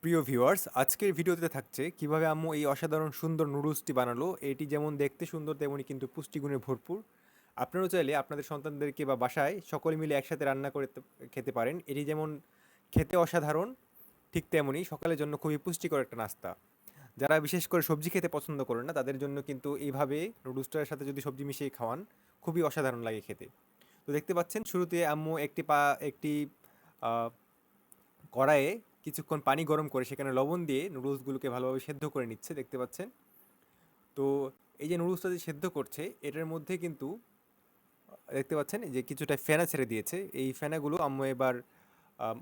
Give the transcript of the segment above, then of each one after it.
প্রিয় ভিউয়ার্স, আজকের ভিডিওতে থাকছে কিভাবে আম্মু এই অসাধারণ সুন্দর নুডলসটি বানালো। এটি যেমন দেখতে সুন্দর তেমনই কিন্তু পুষ্টিগুণে ভরপুর। আপনারাও চাইলে আপনাদের সন্তানদেরকে বা বাসায় সকলে মিলে একসাথে রান্না করে খেতে পারেন। এটি যেমন খেতে অসাধারণ, ঠিক তেমনই সকালের জন্য খুবই পুষ্টিকর একটা নাস্তা। যারা বিশেষ করে সবজি খেতে পছন্দ করেন না তাদের জন্য কিন্তু এইভাবে নুডলসটার সাথে যদি সবজি মিশিয়ে খাওয়ান খুবই অসাধারণ লাগে খেতে। তো দেখতে পাচ্ছেন শুরুতে আম্মু একটি আহ, কড়াইয়ে কিছুক্ষণ পানি গরম করে সেখানে লবণ দিয়ে নুডলসগুলোকে ভালোভাবে সেদ্ধ করে নিচ্ছে, দেখতে পাচ্ছেন। তো এই যে নুডলসটা যে সেদ্ধ করছে এটার মধ্যে কিন্তু দেখতে পাচ্ছেন যে কিছুটা ফেনা ছেড়ে দিয়েছে। এই ফেনাগুলো আম্মু এবার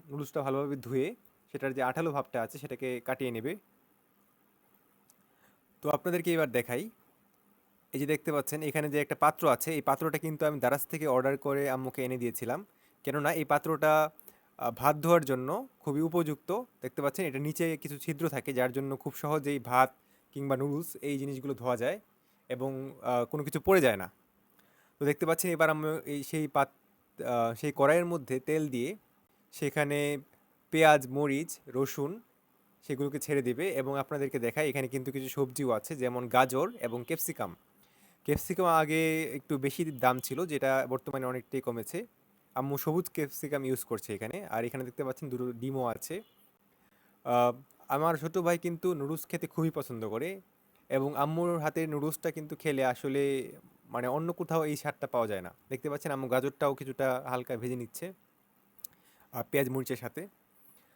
নুডলসটা ভালোভাবে ধুয়ে সেটার যে আঠালো ভাবটা আছে সেটাকে কাটিয়ে নেবে। তো আপনাদেরকে এবার দেখাই, এই যে দেখতে পাচ্ছেন এখানে যে একটা পাত্র আছে, এই পাত্রটা কিন্তু আমি দারাজ থেকে অর্ডার করে আম্মুকে এনে দিয়েছিলাম। কেননা এই পাত্রটা ভাত ধোয়ার জন্য খুবই উপযুক্ত। দেখতে পাচ্ছেন এটা নিচে কিছু ছিদ্র থাকে যার জন্য খুব সহজেই ভাত কিংবা নুডলস এই জিনিসগুলো ধোয়া যায় এবং কোনো কিছু পড়ে যায় না। তো দেখতে পাচ্ছেন এবার আমি এই সেই কড়াইয়ের মধ্যে তেল দিয়ে সেখানে পেঁয়াজ, মরিচ, রসুন সেগুলোকে ছেড়ে দিবে এবং আপনাদেরকে দেখায় এখানে কিন্তু কিছু সবজিও আছে, যেমন গাজর এবং ক্যাপসিকাম। ক্যাপসিকাম আগে একটু বেশি দাম ছিল, যেটা বর্তমানে অনেকটাই কমেছে। আম্মু সবুজ ক্যাপসিকাম ইউজ করছে এখানে, আর এখানে দেখতে পাচ্ছেন দুটো ডিমও আছে। আহ, আমার ছোট ভাই কিন্তু নুডলস খেতে খুবই পছন্দ করে এবং আম্মুর হাতের নুডলসটা কিন্তু খেলে আসলে মানে অন্য কোথাও এই স্বাদটা পাওয়া যায় না। দেখতে পাচ্ছেন আম্মু গাজরটাও কিছুটা হালকা ভেজে নিচ্ছে পেঁয়াজ মরিচের সাথে।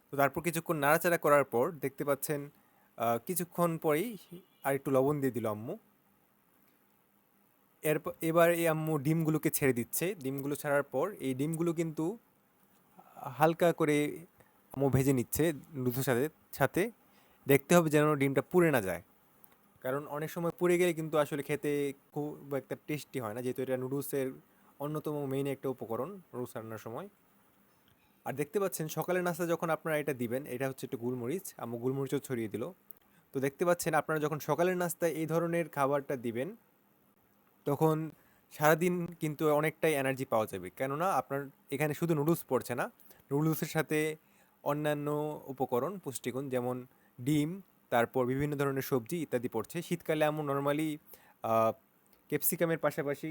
তো তারপর কিছুক্ষণ নাড়াচাড়া করার পর দেখতে পাচ্ছেন কিছুক্ষণ পরেই আর একটু লবণ দিয়ে দিল আম্মু। এবার এই আম্মু ডিমগুলোকে ছেড়ে দিচ্ছে। ডিমগুলো ছাড়ার পর এই ডিমগুলো কিন্তু হালকা করে আম্মু ভেজে নিচ্ছে নুডলসের সাথে সাথে। দেখতে হবে যেন ডিমটা পুড়ে না যায়, কারণ অনেক সময় পুড়ে গেলে কিন্তু আসলে খেতে খুব একটা টেস্টি হয় না, যেহেতু এটা নুডলসের অন্যতম মেইন একটা উপকরণ নুডলস রান্নার সময়। আর দেখতে পাচ্ছেন সকালের নাস্তা যখন আপনারা এটা দিবেন, এটা হচ্ছে একটু গোলমরিচ, আম্মু গোলমরিচও ছড়িয়ে দিল। তো দেখতে পাচ্ছেন আপনারা যখন সকালের নাস্তায় এই ধরনের খাবারটা দিবেন তখন সারাদিন কিন্তু অনেকটাই এনার্জি পাওয়া যাবে। কেননা আপনার এখানে শুধু নুডলস পড়ছে না, নুডলসের সাথে অন্যান্য উপকরণ পুষ্টিগুণ যেমন ডিম, তারপর বিভিন্ন ধরনের সবজি ইত্যাদি পড়ছে। শীতকালে এমন নর্মালি ক্যাপসিকামের পাশাপাশি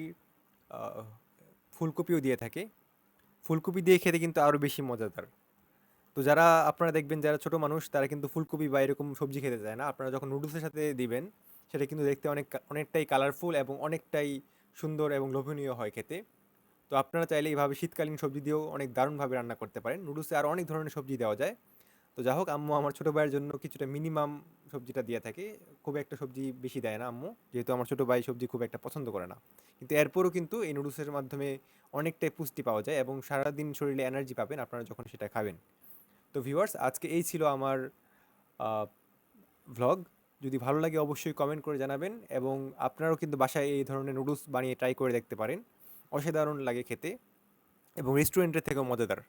আহ, ফুলকপিও দিয়ে থাকে। ফুলকপি দিয়ে খেতে কিন্তু আরও বেশি মজাদার। তো যারা আপনারা দেখবেন যারা ছোট মানুষ তারা কিন্তু ফুলকপি বা এরকম সবজি খেতে চায় না, আপনারা যখন নুডলসের সাথে দিবেন সেটা কিন্তু দেখতে অনেকটাই কালারফুল এবং অনেকটাই সুন্দর এবং লোভনীয় হয় খেতে। তো আপনারা চাইলে এইভাবে শীতকালীন সবজি দিয়েও অনেক দারুণভাবে রান্না করতে পারেন। নুডলসে আর অনেক ধরনের সবজি দেওয়া যায়। তো যা হোক, আম্মু আমার ছোটো ভাইয়ের জন্য কিছুটা মিনিমাম সবজিটা দিয়ে থাকে। খুব একটা সবজি বেশি দেয় না আম্মু, যেহেতু আমার ছোটো ভাই সবজি খুব একটা পছন্দ করে না। কিন্তু এরপরও কিন্তু এই নুডলসের মাধ্যমে অনেকটাই পুষ্টি পাওয়া যায় এবং সারাদিন শরীরে এনার্জি পাবেন আপনারা যখন সেটা খাবেন। তো ভিউয়ার্স, আজকে এই ছিল আমার ভ্লগ। যদি ভালো লাগে অবশ্যই কমেন্ট করে জানাবেন এবং আপনারাও কিন্তু বাসায় এই ধরনের নুডলস বানিয়ে ট্রাই করে দেখতে পারেন। অসাধারণ লাগে খেতে এবং রেস্টুরেন্টের থেকেও মজাদার।